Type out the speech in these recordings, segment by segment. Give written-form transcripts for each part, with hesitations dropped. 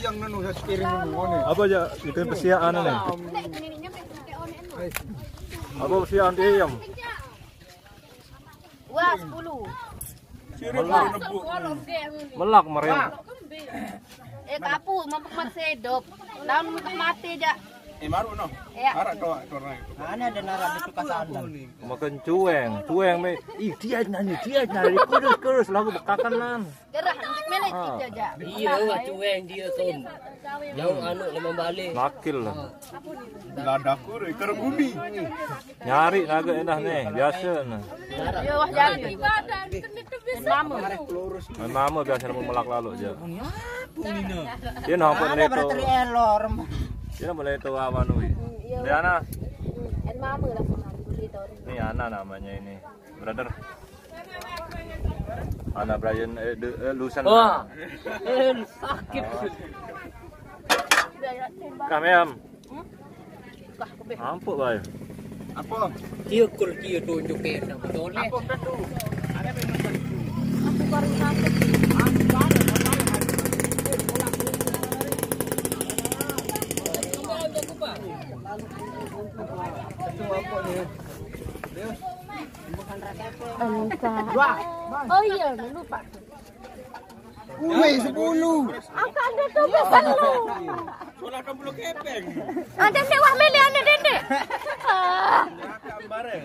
yang nanu sepiring ngene. Apa aja itu persiaan nih? Apa persiaan ayam? Wah, 10. Melak Mariam. Kapu mampu sedop. Lawan mati aja. Maru no. Ya. Arak kau korang. Mana ada narap di tukasaan. Makan cueng me. Ih dia nyanyi kurus lagu bekakan Gerah melek aja. Iya, cueng dia tuh. Yang anu lemah balik. Makil lah. Ladaku ikan bumi. Nyari naga enak nih, biasa nah. Yo wah jangan ibadah. Mama biasa mau melak lalu aja. Dia nampak Ada neto. berarti elor. Dia boleh tahu apa nui. Diana. Mama lah Ini Ana namanya ini. Brother. Ana Brian Lusan. Wah. Sakit. Kameam. Ampuk bae. Apa? Dia tunjuk ke nak boleh. Apa tu? Ada memang Aku baru sampai. Oh iya, lupa. Woi 10. Aku ada tuh pesan lu. Solah kamu belum kepeng. Ada sewah meli ane dendek.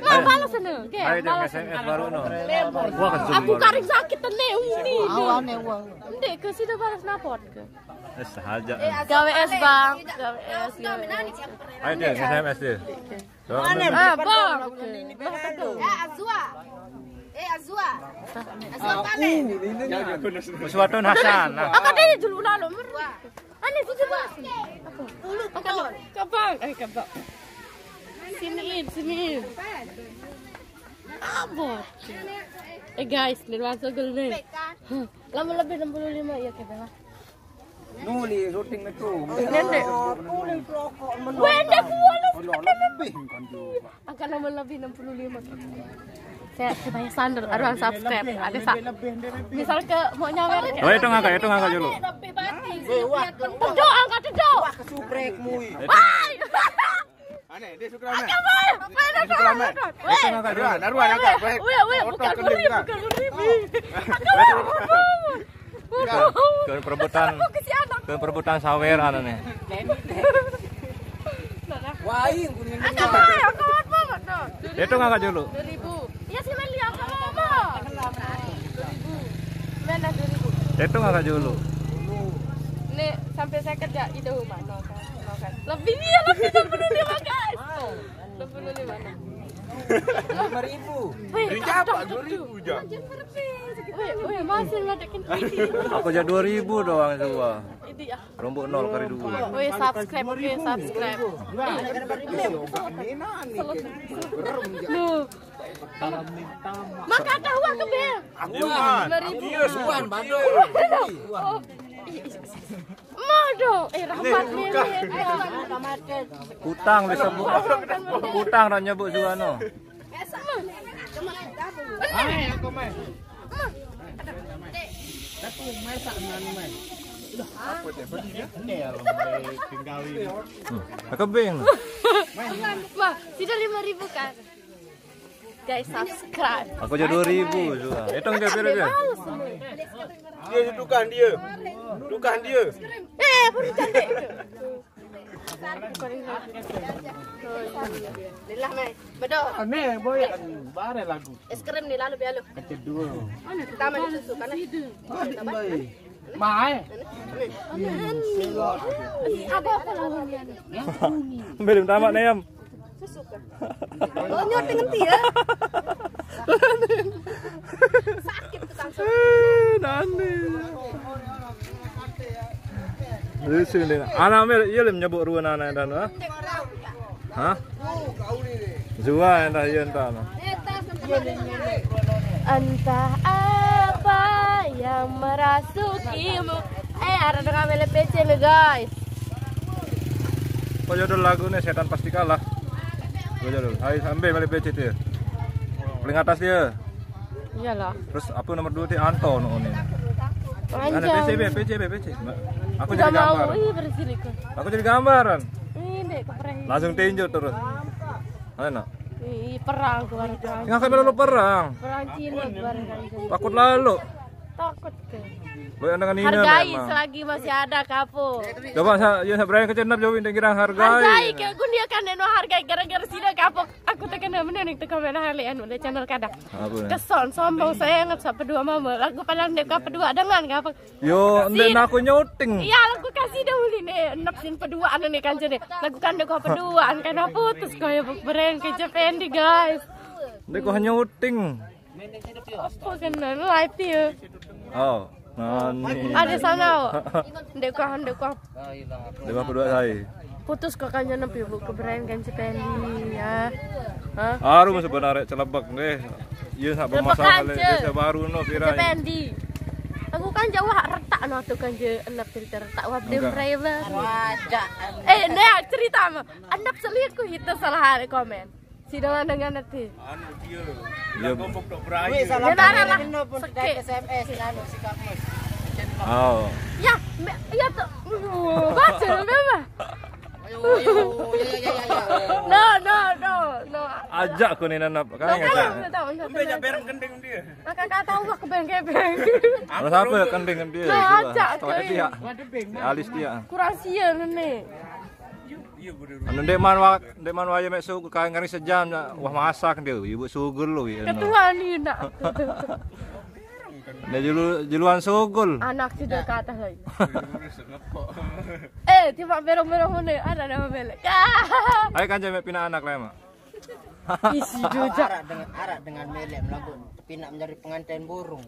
Nggak balas sana. Ayo dia SMS baru no. Gua kan Aku karing sakit tene uni. Awane wah. Dek ke situ balas napot ke. Sahaja. GWS bang, GWS. Ayo dia SMS dia. Bang. Azwa. Sesuatu Hasan. Apa tadi dulu lalu? Ane sudah mas. Dulu kabang. Kabang. Sini. Abot. Guys, lihat segel nih. Lama lebih 65 ya kita. Nuli syuting itu. Nendek. Wende Lebih kan juga. Angka nomor lebih 65. Saya bayar sandal, ada subscribe, ada misal ke mau nyawer. Oh itu ngangkat dulu. Tedok, angkat tedok. Wah kesuprek mui. Wah. Aneh, dia suka mana? Dia suka mana? Itu ngangkat dulu. Naruhan angkat. Bukan beribu. Ke perebutan sawer nih. Wah, ini kuning. Itu ngangkat dulu. 2000. Ya sih Meli apa mama? 2000. Mana 2000? Itu ngangkat dulu. Nih sampai saya kerja di rumah no kan. Lebih 65 guys. 65. 5.000. Wih, Apa 2000 jam? Wih, masih ngadakin TV. Aku aja 2000 doang coba. Ini ya. Rombok 0 kali 2. Wih, subscribe. Loh. Maka ada uang ke Bel. Akuan. 5.000. Iya, suan bandel. Mau dong. Rahmat nih. Utang bisa bu. Utang dan nyebut juga no. Kebing. Wah, sudah 5.000 kan. Guys, subscribe. Aku aja 2000 juga. Itu enggak pira-pira. Dia dukan dia. Baru cantik. Lilah mai. Bedo. Aneh, boy. Bare lagu. Es krim ni lalu bialo. Kedua. Tama ni susu kan. Mae. Ada apa lawan dia? Belum tamat nih, Am. Susu kan. Oh, nyot dengan dia. Sakit tukang susu. Nani. Lucu nih. Anak mel, iya lem nyebut ruan anak dan hah? Zua entah iya entah. Entah apa yang merasukimu. Ada dengan mele PC nih guys. Kau jodoh lagu nih setan pasti kalah. Kau jodoh. Ayo sampai mele PC dia. Paling atas dia. Iyalah. Terus apa nomor 2 dia Anton ini. Ada PC. Aku Udah jadi mau, gambar. ih bersih kok. Aku jadi gambaran. Ini keperang. Langsung tinju terus. Enak. Ih, perang keluar perang. Nggak kayak lalu perang. Perang Cina keluar kan. Takut lalu. Takut ke. Lo dengan ini Hargai memang. selagi masih ada kapo. Coba saya berani ke channel jauhin kira Hargai hargai. ke gunia kan no hargai gara-gara sida kapo. Aku tekan mana nih tekan mana hali anu le channel kada. Apa? Keson sombong saya ingat sama kedua mama. Lagu paling dek kedua dengan kapo. Yo, nden aku nyuting. Iya, lagu kasih dahulu nih, napsin peduaan nih kan jadi. Lagu kan dek peduaan karena putus kayak beren ke Jependi guys. Ndek kok nyuting. Apa kan live dia? Oh, nani. Ada sana. Dek kok Dewa berdua saya. putus kok kan nepi bu ke beren kan Jependi ya. Hah? Aru masih benar celebak deh. Iya sak bermasalah kali desa baru no kira. Jependi. Aku kan jauh retak no tuh kan je enak cerita retak wah dem driver. Wajah. Nah cerita mah. Andap selingkuh itu salah hari komen. Sidang dengan nanti. Anu dia. Iya. Gombok tok berayu. Wih, salah Dia nara lah. pemilik pun Seke. dari SMS anu si Kamus. Oh. Ya, ya tuh. Baca memang. Ayo, ya. No. Ajak ku ni nanap kan Kan ngajak. tahu. Beja berem kendeng dia. Maka kata tahu ke beng-beng. Terus apa kan dengan dia? Nah, ajak Stok ke. dia. Alis dia. Kurang sian nih. Iya bener. Anu dek man waya mek sugu kain kari sejam wah masak dia. Ibu sugur lu ya. Ketua nih nak. Dia juluan sugul. Anak sudah ke atas lagi. Tiba berong-berong nih ada nama belek. Ayo kan jamek pina anak lah mak. Isi jujak. Arak dengan melek melagun. Tapi nak menjadi pengantin burung.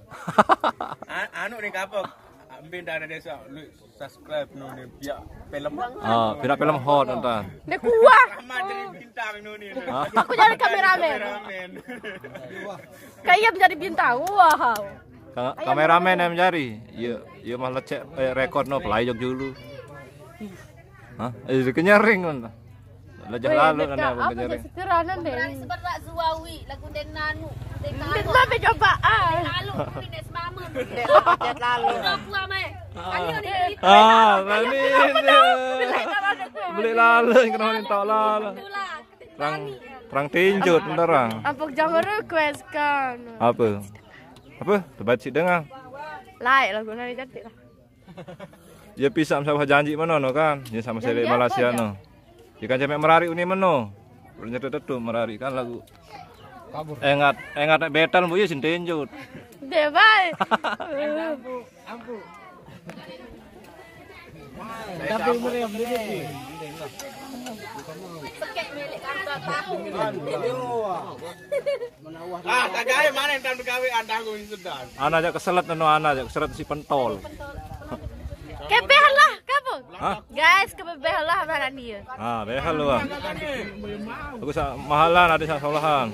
Anu nih kapok. Ambil dari desa lu subscribe nu nih biar film. Ah, pina film hot nonton. Nek kuah. Sama jadi bintang nu nih. Aku jadi kameramen. Kameramen. Kayak menjadi bintang. Wow. Kameramen yang mencari. Iya mah lecek rekod no pelayok dulu. Hah? Kenyaring nonton. Lajah lalu kan aku Apa kenyaring. sederhana deh. Seberat Zuawi lagu den nanu den Tapi coba lalu ni des mama Chat lalu. aku ame kanyo ni Ah, tadi beli lalu kena minta lalu. Terang tinjut terang. Apa jangan request kan? Apa? Tebat si dengar. Like lagu nari cantik lah. Ya pisah sama janji mana no kan? Ya sama saya Malaysia no. Jika jamek merari uni meno. Ternyata tetu merari kan lagu. Kabur. Engat nek betal bu ya sin tinjut. Deh bye. Ampu. Tapi meriam dia. sekek milik kantor tahu Ah, tak gawe mana entar gawe andaku sudah. Anak aja keselet no anak aja keselet si pentol. Kebeh lah kamu. Hah? Guys, kebeh lah mana dia? Ah, behel lu. Aku sa mahalan ada sa solahan.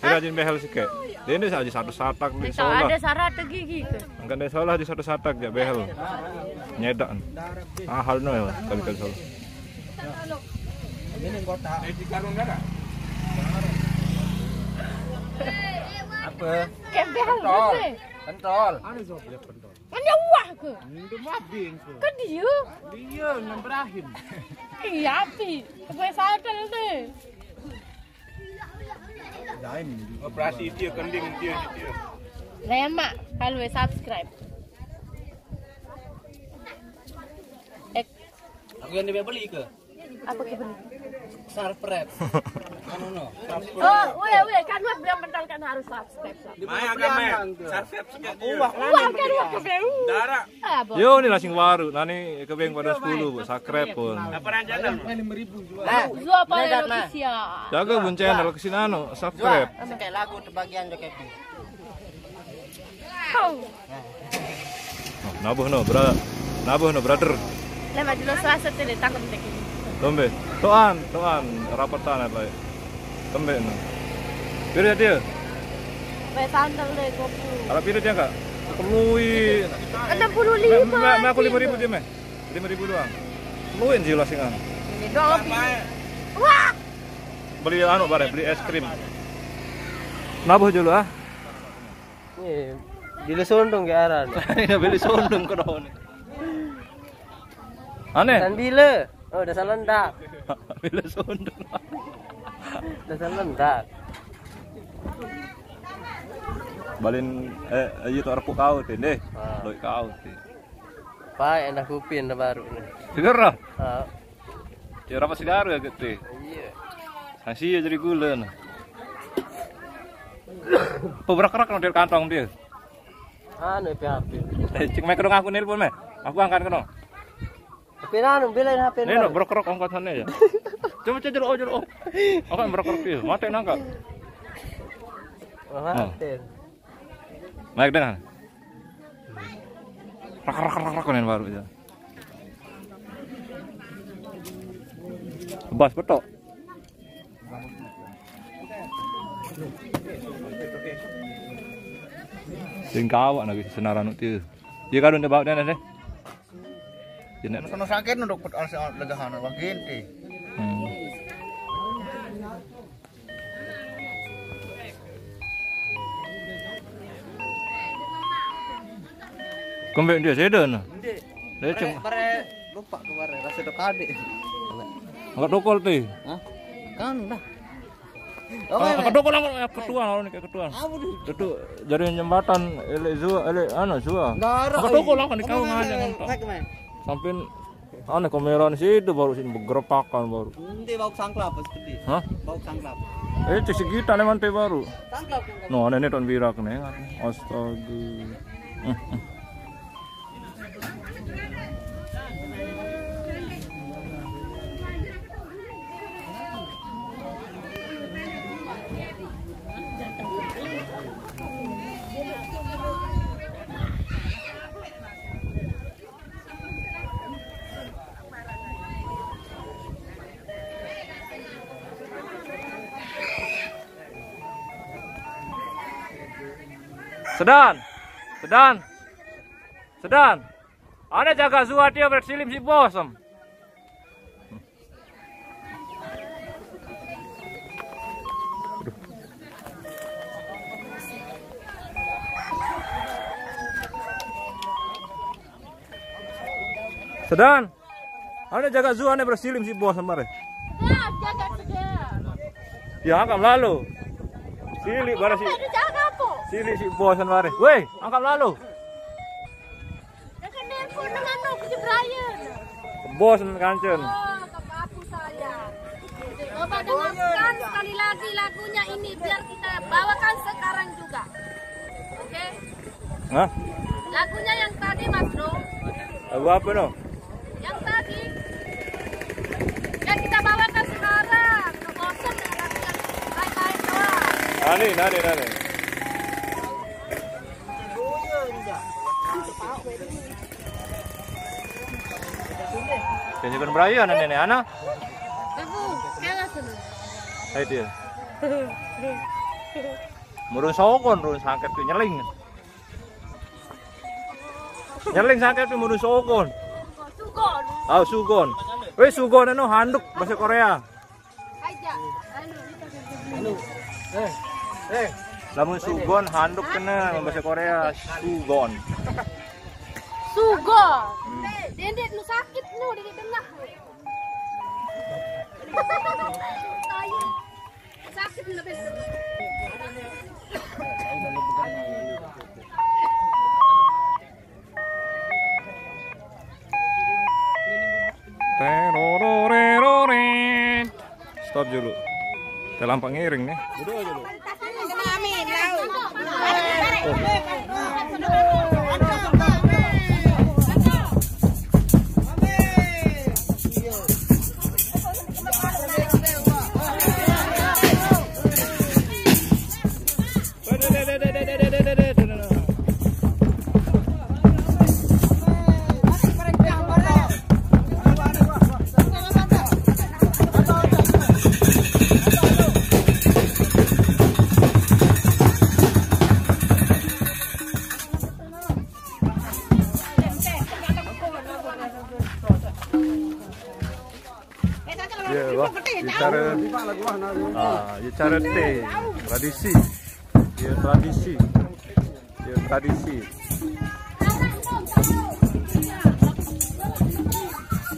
Kira jin behel sikit. Dia ni saja satu satak di Tahu solah. ada syarat gigi ke? Angkat dia solah di satu satak dia behel. Nyedak. Ah, hal no ya, kali solah. Di karung gara. Apa? Kebeh lah. Pentol. Mana wah ke? Ke dia? Dia yang berakhir. Iya api. Kebeh sadar deh. Operasi dia kending dia. Lemak kalau subscribe. Aku yang dia beli ke? Apa kebeli? Sarpret. Anu no. Oh, weh, kan wah bilang mental kan harus subscribe. Maya kamen. Subscribe sikit dia. Wah, kan wah kebeh. Darah. Ah, bo. Yo ni lasing baru. Nani kebeng pada 10 bu, subscribe pun. Apa ranjana? Zua pada official. Jaga bun channel kesini anu, subscribe. Sekali lagu terbagian jo kepi. Kau. Oh, nabuh no brother. Lemak dulu suasa tele tangkap tek. Tombe. Toan, rapatan apa? Tombe no. Pira dia? Bae sandal deh kopu. Arab pira dia enggak? Pelui. 65. Me aku 5.000 dia meh. 5.000 doang. Luin sih lasingan. Ini doang lebih. Wah. Beli anu bare, beli es krim. Nabuh dulu ah. Nih, di Lesundung ke aran. Ya beli sondong ke doang. Aneh. Dan bila? Oh, dasar lendak. Bila Sunda. Dasar lendak. Balin ayo tok repuk kau deh. Loi kau teh. Pak, enak kupin baru nih. Seger lah. Ah, Dia rapat sigar ya gitu. iya. Sanksi jadi gulen. Pebrak-kerak nang dari kantong dia. Anu PHP. Cek mek dong aku nelpon mek. Aku angkat kono. HP anu bilain HP. Nih no brok-kerok angkat sana ya. Coba jeruk. Aku brok-kerok dia. Mate nangkap. Maten. Mek dengan. Rak konen baru ya. Bas betok. Sing kawak lagi senaran itu. Dia kadun dia bawa dia deh. Jenek. Sono sakit nunduk pet legahan wakin ti. Kembali dia sedan. Dia cuma Bare lupa kemarin rasa dokade. angkat dokol teh. Hah? Kan dah. Angkat dokol angkat ketua lawan kayak ketua. Itu jadi jembatan Zua. Angkat dokol angkat di kau ngajak. Sampai kameran sih itu baru sini bergerepakan baru. Nanti bau sangklap seperti. Hah? Bau sangklap. Cek segitu nih mantai baru. Sangklap. No, ini ton virak nih. Astaga. Sedan. Anda jaga Zua dia bersilim si bosem. Sedan. Anda jaga Zua dia bersilim si bosem mare. Ya, jaga sedan. Ya angkat lalu. Silik bara si. Jaga apa? Silik si bosan mare. Weh, angkat lalu. Jangan nelpon dengan ke Brian. Bosan kancen. Oh, kata aku saya. Coba dengarkan sekali lagi lagunya ini biar kita bawakan sekarang juga. Oke? Hah? Lagunya yang tadi Mas Bro. Lagu apa no? Yang tadi. Ya kita bawakan sekarang. Nggak bosan dengan lagu yang lain-lain doang. Nani. Jangan kan Brian nenek anak. Kamu, jangan senang. Hai dia. Murun sokon, murun sangket tu nyeling. Nyeling sangket tu murun sokon. Sugon. Sugon. Weh sugon anu handuk bahasa Korea. Aja. Lamun sugon handuk kena bahasa Korea sugon. Sugon. Dendek nu sakit nu di tengah. Sakit lebih. Stop dulu. Kita lampak ngiring nih. Cara teh tradisi. Ya tradisi.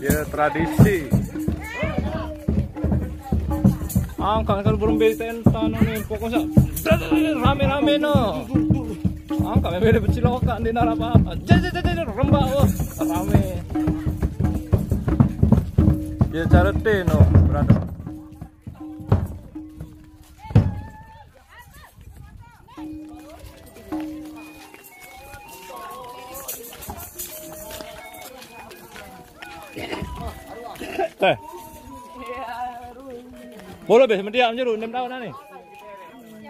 Ya tradisi. Angkat kalau belum beten tanah nih pokoknya rame-rame no. Angkat beda becilokan di narapa. Rembak oh rame. Ya cara no berada. Teh. Boleh be mendiam jeruk 6 tahun nih.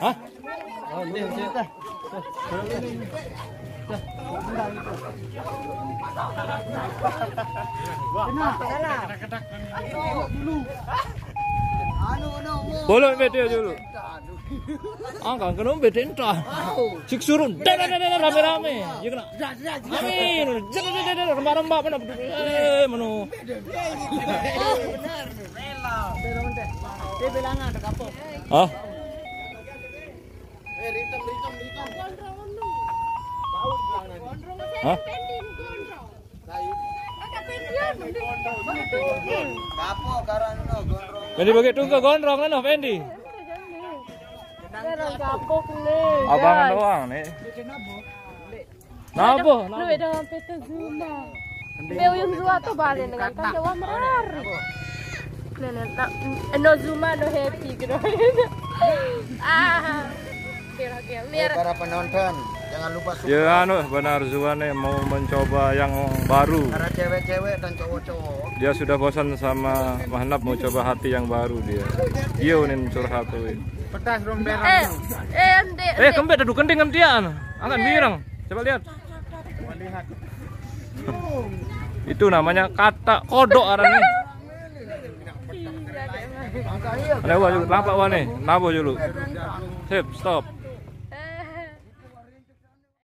Hah? Oh, dia teh. Boleh be dia dulu. Angkat kena be tentah. Sik surun. Rame-rame. Ya kena. Amin. Rembak-rembak mana. Menu. Dia bilang ada kapok. Hah? Hah? Kapok karang no gondrong. Pendi begitu ke gondrong no Pendi. Kapok nih. Abangan doang nih. Nabo. Lu beda sampai ke Zuma. Beo yung Zuma tuh balik dengan kan Jawa merari. No Zuma no happy gitu. Para penonton, jangan lupa support. Ya anu benar Zuane mau mencoba yang baru. Para cewek-cewek dan cowok-cowok. Dia sudah bosan sama Mahnap mau coba hati yang baru dia. Dia unin curhat tuh. Petas dong berang. Kembet dadu kending kan dia. Angkat birang. Coba lihat. Itu namanya kata kodok arane. Ada wah lampak wah nih. Nabo dulu. Sip, stop.